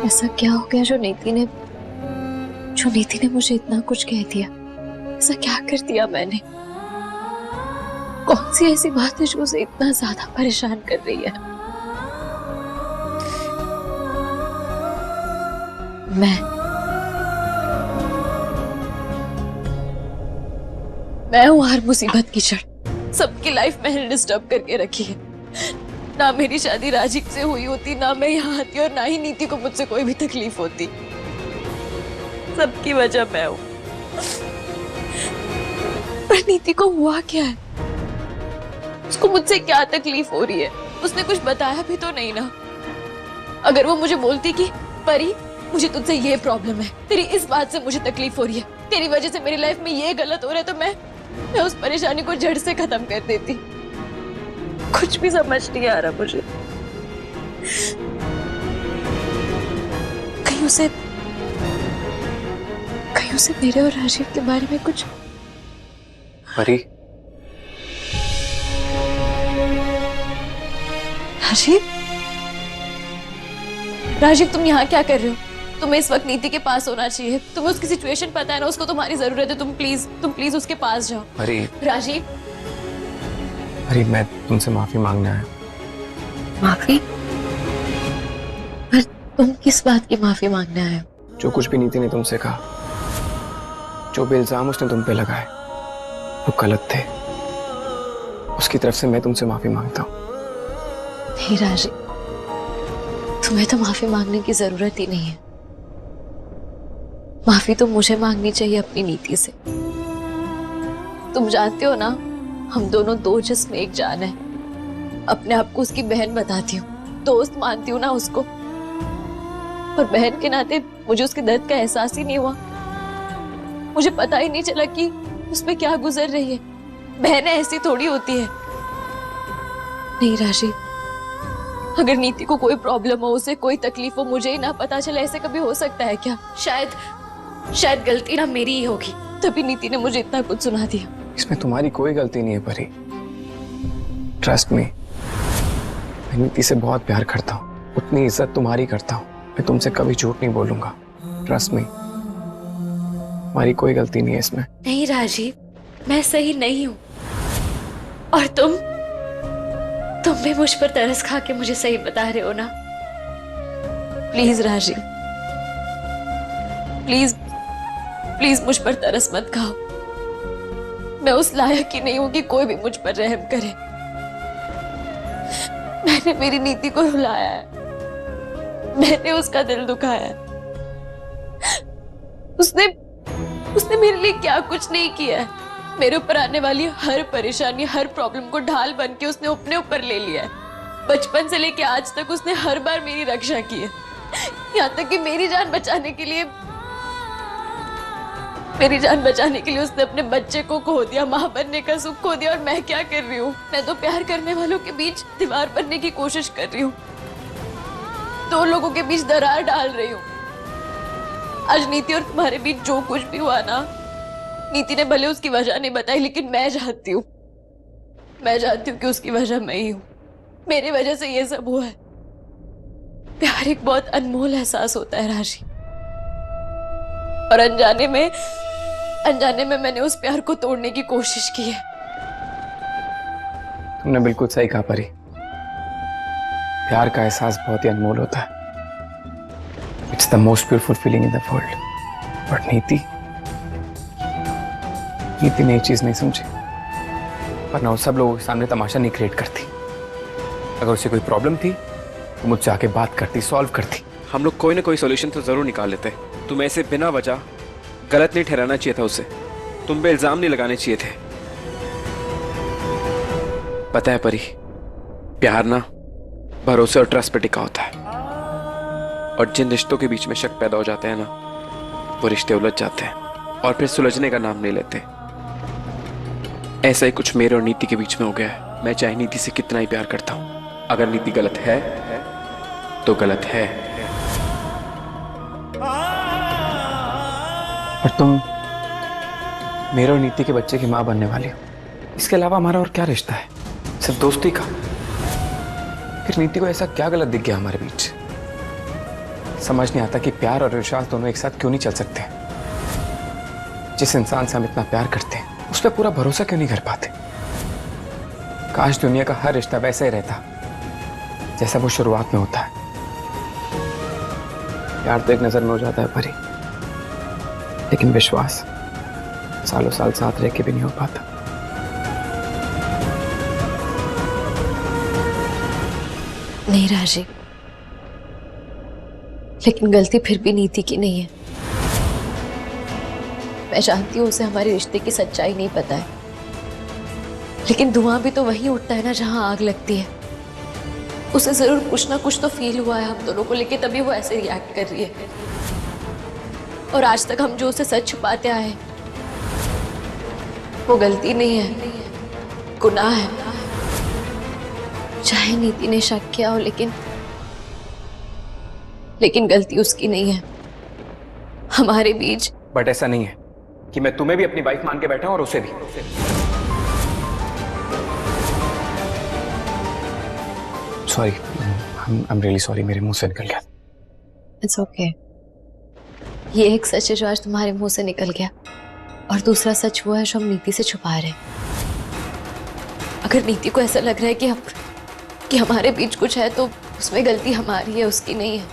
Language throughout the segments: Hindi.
ऐसा क्या हो गया जो नीति ने मुझे इतना कुछ कह दिया? ऐसा क्या कर दिया मैंने? कौन सी ऐसी बात है जो उसे इतना ज्यादा परेशान कर रही है? मैं हूं हर मुसीबत की जड़। सबकी लाइफ मैंने डिस्टर्ब करके रखी है। ना मेरी शादी राजीव से हुई होती, ना मैं यहाँ आती और ना ही नीति को मुझसे कोई भी तकलीफ होती। सबकी वजह मैं हूं। पर नीति को हुआ क्या है? उसको मुझसे क्या तकलीफ हो रही है? उसने कुछ बताया भी तो नहीं ना। अगर वो मुझे बोलती कि परी मुझे तुझसे ये प्रॉब्लम है, तेरी इस बात से मुझे तकलीफ हो रही है, तेरी वजह से मेरी लाइफ में ये गलत हो रहा है, तो मैं उस परेशानी को जड़ से खत्म कर देती। कुछ भी समझ नहीं आ रहा मुझे। कहीं उसे मेरे और राजीव के बारे में कुछ। परी, राजीव तुम यहाँ क्या कर रहे हो? तुम्हें इस वक्त नीति के पास होना चाहिए। तुम्हें उसकी सिचुएशन पता है ना, उसको तुम्हारी जरूरत है। तुम प्लीज उसके पास जाओ। परी, राजीव। परी, मैं तुमसे माफी मांगने आया। माफी? पर तुम किस बात की माफी मांगने आए हो? जो कुछ भी नीति ने तुमसे कहा, जो भी इल्जाम उसने तुम पे लगाए, वो गलत थे। उसकी तरफ से मैं तुमसे माफी मांगता हूँ। नहीं राजीव, तुम्हें तो माफी मांगने की जरूरत ही नहीं है। माफी तो मुझे मांगनी चाहिए अपनी नीति से। तुम जानते हो ना, हम दोनों दो जिस्म एक जान है। अपने आप को उसकी बहन बताती हूँ, दोस्त मानती हूँ ना उसको, और बहन के नाते मुझे उसके दर्द का एहसास ही नहीं हुआ। मुझे पता ही नहीं चला कि उसमें क्या गुजर रही है। बहनें ऐसी थोड़ी होती है। नहीं राजीव, अगर नीति को कोई प्रॉब्लम हो, उसे कोई तकलीफ हो, मुझे ही ना पता चले, ऐसे कभी हो सकता है क्या? शायद गलती ना मेरी ही होगी, तभी नीति ने मुझे इतना कुछ सुना दिया। इसमें तुम्हारी कोई गलती नहीं है परी। ट्रस्ट मी, मैं नीति से बहुत प्यार करता हूँ, उतनी इज्जत तुम्हारी करता हूँ। मैं तुमसे कभी झूठ नहीं बोलूंगा। ट्रस्ट मी, तुम्हारी कोई गलती नहीं है इसमें। नहीं राजीव, मैं सही नहीं हूँ, और तुम भी मुझ पर तरस खा के मुझे सही बता रहे हो ना। प्लीज राजीव, प्लीज मुझ पर तरस मत खाओ। मैं उस लायक ही नहीं हूं कि कोई भी मुझ पर रहम करे। मैंने मेरी नीति को रुलाया है, मैंने उसका दिल दुखाया है। उसने मेरे लिए क्या कुछ नहीं किया है। मेरे ऊपर आने वाली हर परेशानी, हर प्रॉब्लम को ढाल बन के उसने अपने ऊपर ले लिया है। बचपन से लेके आज तक उसने हर बार मेरी रक्षा की है। यहाँ तक कि मेरी जान बचाने के लिए उसने अपने बच्चे को खो दिया, माँ बनने का सुख खो दिया। और मैं क्या कर रही हूँ? मैं तो प्यार करने वालों के बीच दीवार बनने की कोशिश कर रही हूँ, दो लोगों के बीच दरार डाल रही हूँ। आज नीति और तुम्हारे बीच जो कुछ भी हुआ ना, नीति ने भले उसकी वजह नहीं बताई, लेकिन मैं जानती हूँ कि उसकी वजह मैं ही हूँ। मेरी वजह से ये सब हुआ है। प्यार एक बहुत अनमोल एहसास होता है राजी, और अनजाने में मैंने उस प्यार को तोड़ने की कोशिश की है। तुमने बिल्कुल सही कहा परी। प्यार का एहसास बहुत ही अनमोल होता है। It's the most beautiful feeling in the world. But नीति ने ये चीज नहीं समझी, वरना वो सब लोगों के सामने तमाशा नहीं क्रिएट करती। अगर उसे कोई प्रॉब्लम थी तो मुझसे आके बात करती, सॉल्व करती। हम लोग कोई ना कोई सॉल्यूशन तो जरूर निकाल लेते। तुम्हें ऐसे बिना वजह गलत नहीं ठहराना चाहिए था उसे, तुम पे इल्जाम नहीं लगाने चाहिए थे। पता है परी, प्यार ना भरोसे और ट्रस्ट पे टिका होता है, और जिन रिश्तों के बीच में शक पैदा हो जाते हैं ना, वो रिश्ते उलझ जाते हैं और फिर सुलझने का नाम नहीं लेते। ऐसा ही कुछ मेरे और नीति के बीच में हो गया है। मैं चाहे नीति से कितना ही प्यार करता हूं, अगर नीति गलत है तो गलत है। और तुम मेरे और नीति के बच्चे की माँ बनने वाली हो। इसके अलावा हमारा और क्या रिश्ता है? सिर्फ दोस्ती का। फिर नीति को ऐसा क्या गलत दिख गया हमारे बीच? समझ नहीं आता कि प्यार और विश्वास दोनों एक साथ क्यों नहीं चल सकते। जिस इंसान से हम इतना प्यार करते हैं उस पर पूरा भरोसा क्यों नहीं कर पाते। काश दुनिया का हर रिश्ता वैसे ही रहता जैसा वो शुरुआत में होता है। प्यार तो एक नजर में हो जाता है परी, लेकिन विश्वास सालों साल साथ रह के भी नहीं हो पाता। नहीं राजीव, लेकिन गलती फिर भी नीति की नहीं है। मैं जानती हूँ उसे हमारे रिश्ते की सच्चाई नहीं पता है, लेकिन धुआं भी तो वहीं उठता है ना जहां आग लगती है। उसे जरूर कुछ ना कुछ तो फील हुआ है हम दोनों को लेके, तभी वो ऐसे रिएक्ट कर रही है। और आज तक हम जो उसे सच छुपाते आए वो गलती नहीं है, गुनाह है। चाहे नीति ने शक किया हो, लेकिन गलती उसकी नहीं है, हमारे बीच। बट ऐसा नहीं है कि मैं तुम्हें भी अपनी वाइफ मान के बैठा हूं और उसे भी। Sorry, I am really sorry, मेरे मुंह से निकल गया। It's okay. ये एक सच है जो आज तुम्हारे मुंह से निकल गया, और दूसरा सच वो है जो हम नीति से छुपा रहे हैं। अगर नीति को ऐसा लग रहा है कि हमारे बीच कुछ है, तो उसमें गलती हमारी है, उसकी नहीं है।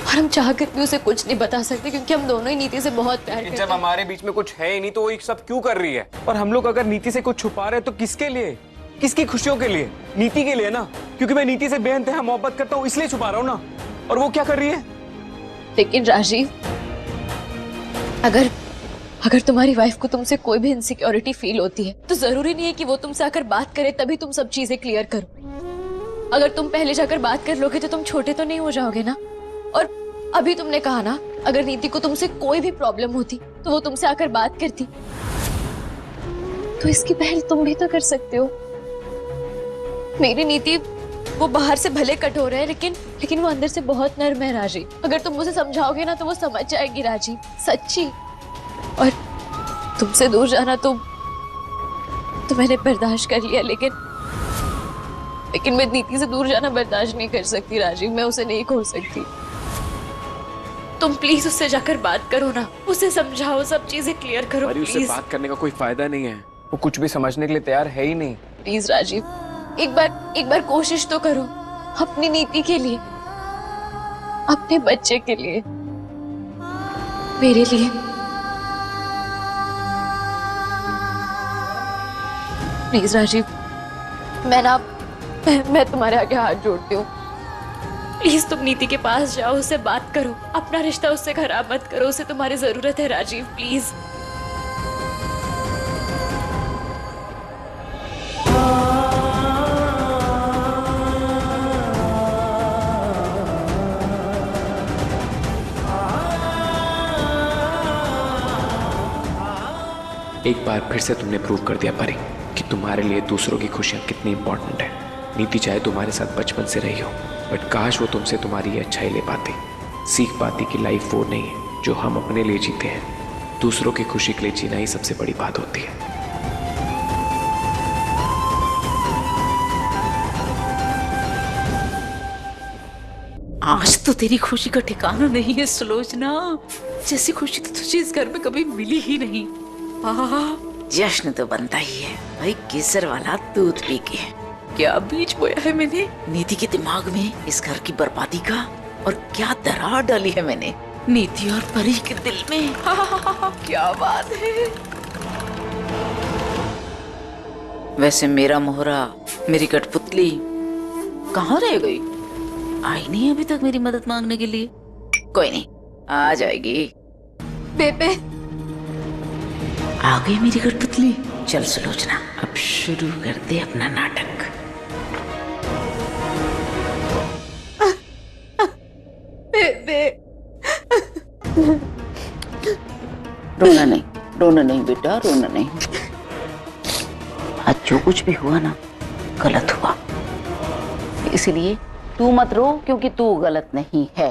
और हम चाह कर भी उसे कुछ नहीं बता सकते, क्योंकि हम दोनों ही नीति से बहुत प्यार करते हैं। जब हमारे बीच में कुछ है ही नहीं तो वो ये सब क्यों कर रही है? और हम लोग अगर नीति से कुछ छुपा रहे हैं तो किसके लिए? किसकी खुशियों के लिए? नीति के लिए ना, क्योंकि मैं नीति से बेइंतहा मोहब्बत करता हूँ इसलिए छुपा रहा हूँ ना। और वो क्या कर रही है? लेकिन राजीव, अगर तुम्हारी वाइफ को तुमसे कोई भी इनसिक्योरिटी फील होती है तो जरूरी नहीं है कि वो तुमसे आकर बात करे तभी तुम सब चीजें क्लियर करो। अगर तुम पहले जाकर बात कर लोगे तो तुम छोटे तो नहीं हो जाओगे ना। और अभी तुमने कहा ना, अगर नीति को तुमसे कोई भी प्रॉब्लम होती तो वो तुमसे आकर बात करती, तो इसकी पहल तुम भी तो कर सकते हो। मेरी नीति वो बाहर से भले कठोर है, लेकिन वो अंदर से बहुत नर्म है राजीव। अगर तुम उसे समझाओगे ना तो वो समझ जाएगी राजीव, सच्ची। और तुमसे दूर जाना तो मैंने बर्दाश्त कर लिया, लेकिन मैं नीति से दूर जाना बर्दाश्त नहीं कर सकती राजीव। मैं उसे नहीं खो सकती। तुम प्लीज उससे जाकर बात करो ना, उसे समझाओ, सब चीजें क्लियर करो। उससे बात करने का कोई फायदा नहीं है। वो कुछ भी समझने के लिए तैयार है ही नहीं। प्लीज राजीव, एक बार कोशिश तो करो, अपनी नीति के लिए, अपने बच्चे के लिए, मेरे लिए। प्लीज राजीव, मैं तुम्हारे आगे हाथ जोड़ती हूँ। प्लीज तुम नीति के पास जाओ, उससे बात करो, अपना रिश्ता उससे खराब मत करो। उसे तुम्हारी जरूरत है राजीव, प्लीज। एक बार फिर से तुमने प्रूव कर दिया परी कि तुम्हारे लिए दूसरों की खुशियां कितनी इंपॉर्टेंट है। नीति चाहे तुम्हारे साथ बचपन से रही हो, बट काश वो तुमसे तुम्हारी ये अच्छाई ले पाती, सीख पाती कि लाइफ वो नहीं है जो हम अपने लिए जीते हैं। दूसरों की खुशी के लिए जीना ही सबसे बड़ी बात होती है। आज तो तेरी खुशी का ठिकाना नहीं है सुलोचना। जैसी खुशी तो तुझे इस घर में कभी मिली ही नहीं। जश्न तो बनता ही है भाई, केसर वाला दूध पी के। क्या बीज बोया है मैंने नीति के दिमाग में इस घर की बर्बादी का, और क्या दरार डाली है मैंने नीति और परी के दिल में। क्या बात है। वैसे मेरा मोहरा, मेरी कठपुतली कहाँ रह गई? आई नहीं अभी तक मेरी मदद मांगने के लिए। कोई नहीं, आ जाएगी। बेबे, आ गई मेरी कठपुतली। चल सुलोचना, अब शुरू कर दे अपना नाटक। बेबे। रोना नहीं बेटा, रोना नहीं। आज जो कुछ भी हुआ ना, गलत हुआ। इसलिए तू मत रो, क्योंकि तू गलत नहीं है।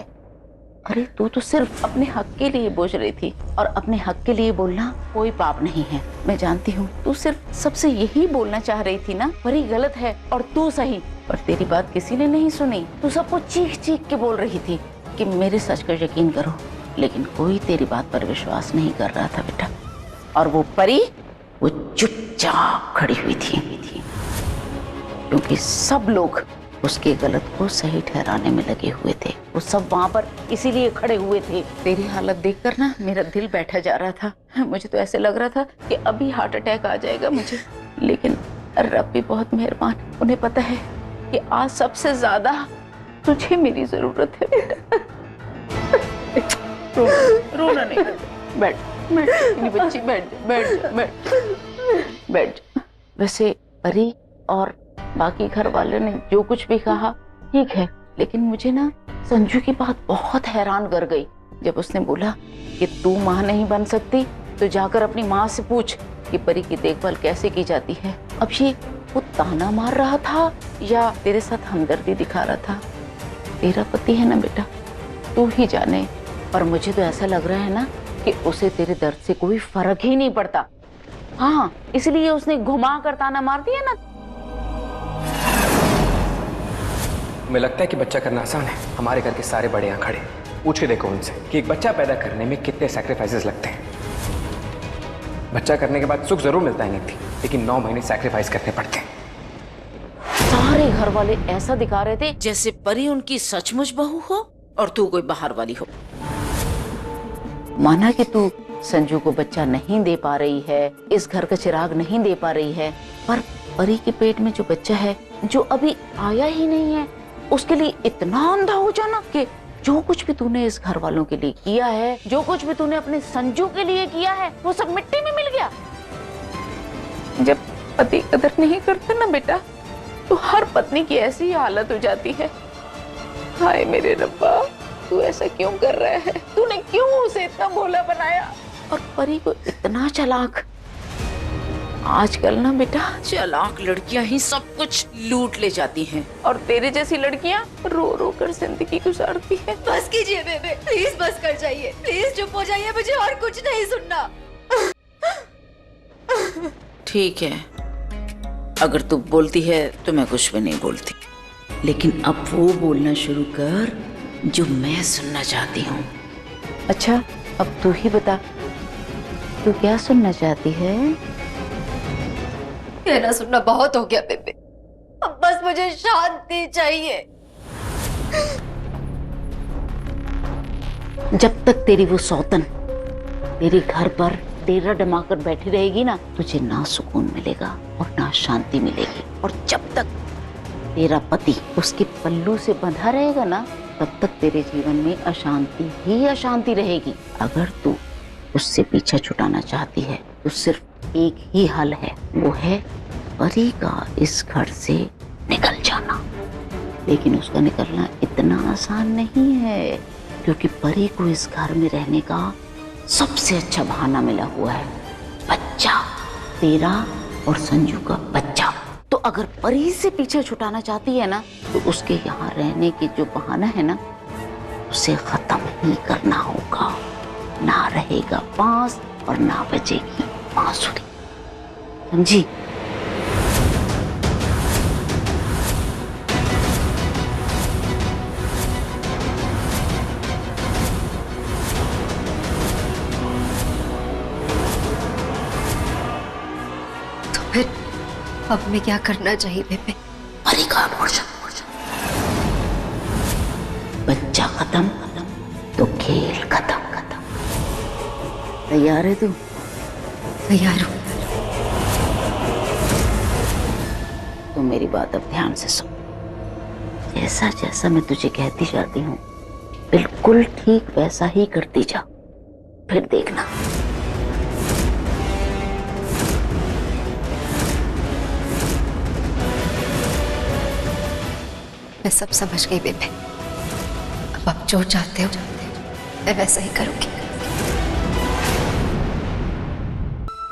अरे तू तो सिर्फ अपने हक के लिए बोल रही थी, और अपने हक के लिए बोलना कोई पाप नहीं है। मैं जानती हूँ तू सिर्फ सबसे यही बोलना चाह रही थी ना, परी गलत है और तू सही। पर तेरी बात किसी ने नहीं सुनी। तू सबको चीख चीख के बोल रही थी कि मेरे सच का यकीन करो, लेकिन कोई तेरी बात पर विश्वास नहीं कर रहा था बेटा। और वो परी, वो चुपचाप खड़ी हुई थी क्योंकि सब लोग उसके गलत को सही ठहराने में लगे हुए थे। वो सब वहां पर इसीलिए खड़े हुए थे। तेरी हालत देखकर ना मेरा दिल बैठा जा रहा था। मुझे तो ऐसे लग रहा था कि अभी हार्ट अटैक आ जाएगा मुझे। लेकिन रब भी बहुत मेहरबान, उन्हें पता है कि आज सबसे ज्यादा तुझे मेरी जरूरत है बेटा। रोना नहीं, बैठ मेरी बच्ची, बैठ। वैसे परी और बाकी घर वाले ने जो कुछ भी कहा ठीक है, लेकिन मुझे ना संजू की बात बहुत हैरान कर गई। जब उसने बोला कि तू माँ नहीं बन सकती तो जाकर अपनी माँ से पूछ कि परी की देखभाल कैसे की जाती है। अब ये वो ताना मार रहा था या तेरे साथ हमदर्दी दिखा रहा था? तेरा पति है ना बेटा, तू ही जाने। पर मुझे तो ऐसा लग रहा है ना कि उसे तेरे दर्द से कोई फर्क ही नहीं पड़ता। हाँ, इसलिए उसने घुमा कर ताना मार दिया ना। हमें लगता है कि बच्चा करना आसान है। हमारे घर के सारे बड़े यहाँ खड़े, पूछ के देखो उनसे कि एक बच्चा पैदा करने में कितने सैक्रिफाइसेस लगते हैं। बच्चा करने के बाद सुख जरूर मिलता है नीति, लेकिन 9 महीने सैक्रिफाइस करने पड़ते हैं। सारे घर वाले ऐसा दिखा रहे थे जैसे परी उनकी सचमुच बहू हो और तू कोई बाहर वाली हो। माना कि तू संजू को बच्चा नहीं दे पा रही है, इस घर का चिराग नहीं दे पा रही है, पर परी के पेट में जो बच्चा है, जो अभी आया ही नहीं है, उसके लिए इतना अंधा हो जाना कि जो कुछ भी तूने इस घर वालों के लिए किया है, जो कुछ भी तूने अपने संजू के लिए किया है, वो सब मिट्टी में मिल गया। जब पति कदर नहीं करता ना बेटा, तो हर पत्नी की ऐसी ही हालत हो जाती है। हाय मेरे रब्बा, तू ऐसा क्यों कर रहा है? तूने क्यों उसे इतना भोला बनाया और परी को इतना चालाक? आजकल ना बेटा चालाक लड़कियां ही सब कुछ लूट ले जाती हैं और तेरे जैसी लड़कियां रो रो कर जिंदगी गुजारती हैं। बस कीजिए बेबे, प्लीज बस कर जाइए, प्लीज चुप हो जाइए, मुझे और कुछ नहीं सुनना। ठीक है, अगर तू बोलती है तो मैं कुछ भी नहीं बोलती, लेकिन अब वो बोलना शुरू कर जो मैं सुनना चाहती हूँ। अच्छा, अब तू ही बता, तू क्या सुनना चाहती है? कहना सुनना बहुत हो गया बेबे, अब बस मुझे शांति चाहिए। जब तक तेरी वो सौतन तेरे घर पर डेरा डमाकर बैठी रहेगी ना, तुझे ना सुकून मिलेगा और ना शांति मिलेगी। और जब तक तेरा पति उसके पल्लू से बंधा रहेगा ना, तब तक तेरे जीवन में अशांति ही अशांति रहेगी। अगर तू उससे पीछा छुटाना चाहती है तो सिर्फ एक ही हल है, वो है परी का इस घर से निकल जाना। लेकिन उसका निकलना इतना आसान नहीं है, क्योंकि परी को इस घर में रहने का सबसे अच्छा बहाना मिला हुआ है, बच्चा, तेरा और संजू का बच्चा। तो अगर परी से पीछे छुटाना चाहती है ना, तो उसके यहाँ रहने की जो बहाना है ना, उसे खत्म ही करना होगा। ना रहेगा बांस और ना बजेगी बांसुरी, समझी? तो फिर अब मैं क्या करना चाहिए बेबे? परी का अबॉर्शन। बच्चा खत्म तो खेल खत्म। तैयार है तू? तैयार हूँ। तो मेरी बात अब ध्यान से सुन। जैसा जैसा मैं तुझे कहती जाती हूँ, बिल्कुल ठीक वैसा ही करती जा, फिर देखना। मैं सब समझ गई बेबे, अब आप जो चाहते हो मैं वैसा ही करूंगी।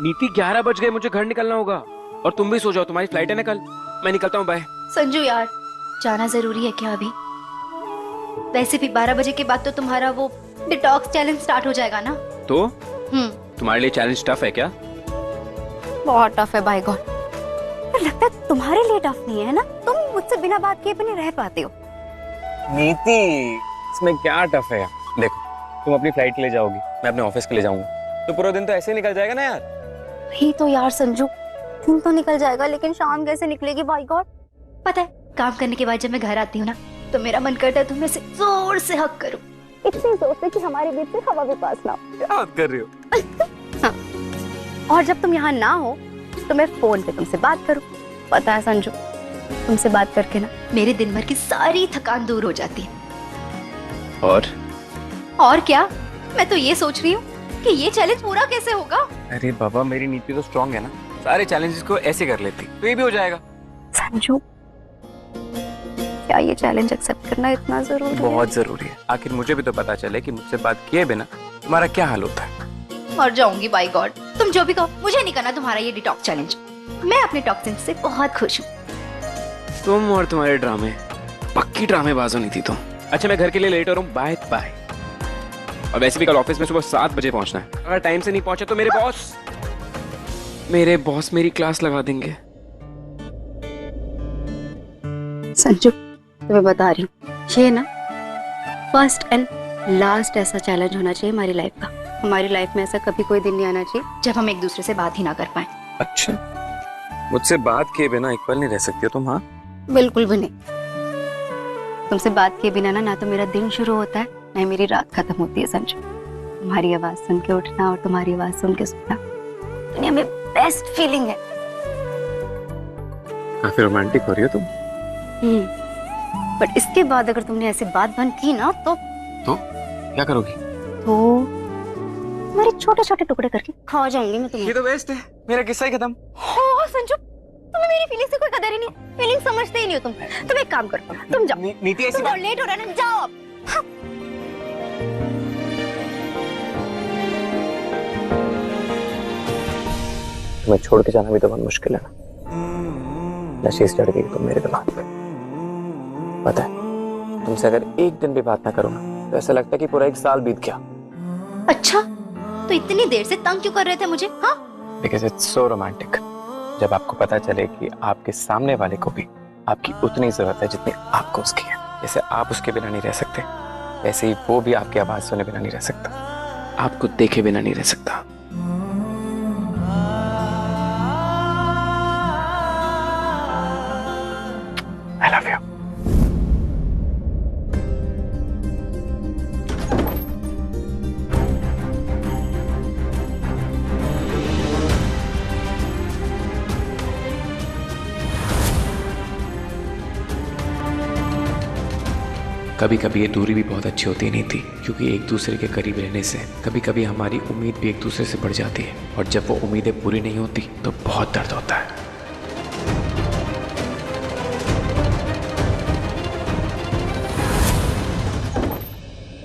नीति 11 बज गए, मुझे घर निकलना होगा। और तुम भी सो जाओ, तुम्हारी फ्लाइट है ना कल। मैं निकलता हूँ, बाय। संजू यार, जाना जरूरी है क्या अभी? वैसे भी 12 बजे के बाद तो तुम्हारा वो डिटॉक्स चैलेंज स्टार्ट हो जाएगा ना। तो तुम्हारे लिए चैलेंज टफ है क्या? बहुत टफ है बाय गॉड। पर लगता है तुम्हारे लिए टफ नहीं है ना, तुम मुझसे बिना बात किए भी नहीं रह पाते हो। नीति, इसमें क्या टफ है यार? देखो, तुम अपनी फ्लाइट के लिए जाओगी, मैं अपने ऑफिस के लिए जाऊंगा, तो पूरा दिन तो ऐसे ही निकल जाएगा ना यार। ही तो यार संजू, दिन तो निकल जाएगा लेकिन शाम कैसे निकलेगी बाय गॉड। पता है, काम करने के बाद जब मैं घर आती हूँ ना, तो मेरा मन करता है तुम्हें से जोर से हक करूं, इतनी जोर से कि हमारे बीच से हवा भी पास ना हो। क्या बात कर रही हो? हाँ। और जब तुम यहाँ ना हो तो मैं फोन पे तुमसे बात करूं। पता है संजू, तुमसे बात करके ना मेरे दिन भर की सारी थकान दूर हो जाती है। और क्या, मैं तो ये सोच रही हूँ कि ये चैलेंज पूरा कैसे होगा। अरे बाबा, मेरी नीति तो स्ट्रांग है ना, सारे चैलेंजेस को ऐसे कर लेती, तो ये भी हो जाएगा। संजू, क्या ये चैलेंज एक्सेप्ट करना इतना जरूरी है? बहुत जरूरी है। आखिर मुझे भी तो पता चले कि मुझसे बात किए बिना तुम्हारा क्या हाल होता है। मर जाऊंगी बाय गॉड। तुम जो भी कहो, मुझे नहीं करना तुम्हारा ये डिटॉक्स चैलेंज। मैं अपने टॉक्सिन से बहुत खुश हूँ। तुम और तुम्हारे ड्रामे, पक्की ड्रामेबाज होनी थी तुम। अच्छा, मैं घर के लिए लेट हो रहा हूँ, बाय बाय। और वैसे भी कल ऑफिस में सुबह 7 बजे पहुंचना है। अगर टाइम से नहीं पहुंचे तो मेरे बॉस मेरी क्लास लगा देंगे। संजू, तुम्हें बता रही हूँ, ये ना फर्स्ट एंड लास्ट ऐसा चैलेंज होना चाहिए हमारी लाइफ का। हमारी लाइफ में ऐसा कभी कोई दिन नहीं आना चाहिए जब हम एक दूसरे से बात ही ना कर पाए। अच्छा, मुझसे बात किए बिना एक पल नहीं रह सकती हो तुम? हाँ, बिल्कुल भी नहीं। तुमसे बात किए बिना ना तो मेरा दिन शुरू होता है, ना ही मेरी रात खत्म होती है संजू। तुम्हारी आवाज सुन के उठना और तुम्हारी आवाज सुन के सोना दुनिया में बेस्ट फीलिंग है। काफी रोमांटिक हो रही हो तुम। बट इसके बाद अगर तुमने ऐसे बात बंद की ना तो क्या करोगी? तो मेरे छोटे छोटे टुकड़े करके खा जाऊंगी मैं तुम्हें। ये तो बेस्ट है, मेरा किस्सा ही खत्म। हो संजू, तुम्हें मेरी फीलिंग से कोई कदर ही नहीं, फीलिंग समझते ही नहीं हो तुम। तुम एक काम करो, तुम जाओ। नीति ऐसी तुम लेट हो रहा है ना, जाओ अब। हाँ। तुम्हें छोड़ के जाना भी तो बहुत मुश्किल है ना। नशीस चढ़ गई तुम मेरे दिमाग पे। पता है, तुमसे अगर एक दिन भी बात ना करूँ ना तो ऐसा लगता है कि पूरा 1 साल बीत गया। अच्छा, तो इतनी देर से तंग क्यों कर रहे थे मुझे? हाँ, बिकॉज़ इट्स सो रोमांटिक। जब आपको पता चले कि आपके सामने वाले को भी आपकी उतनी जरूरत है जितनी आपको उसकी है। जैसे आप उसके बिना नहीं रह सकते, वैसे ही वो भी आपकी आवाज सुने बिना नहीं रह सकता, आपको देखे बिना नहीं रह सकता। I love you. कभी कभी ये दूरी भी बहुत अच्छी होती नहीं थी, क्योंकि एक दूसरे के करीब रहने से कभी कभी हमारी उम्मीद भी एक दूसरे से बढ़ जाती है, और जब वो उम्मीदें पूरी नहीं होती तो बहुत दर्द होता है।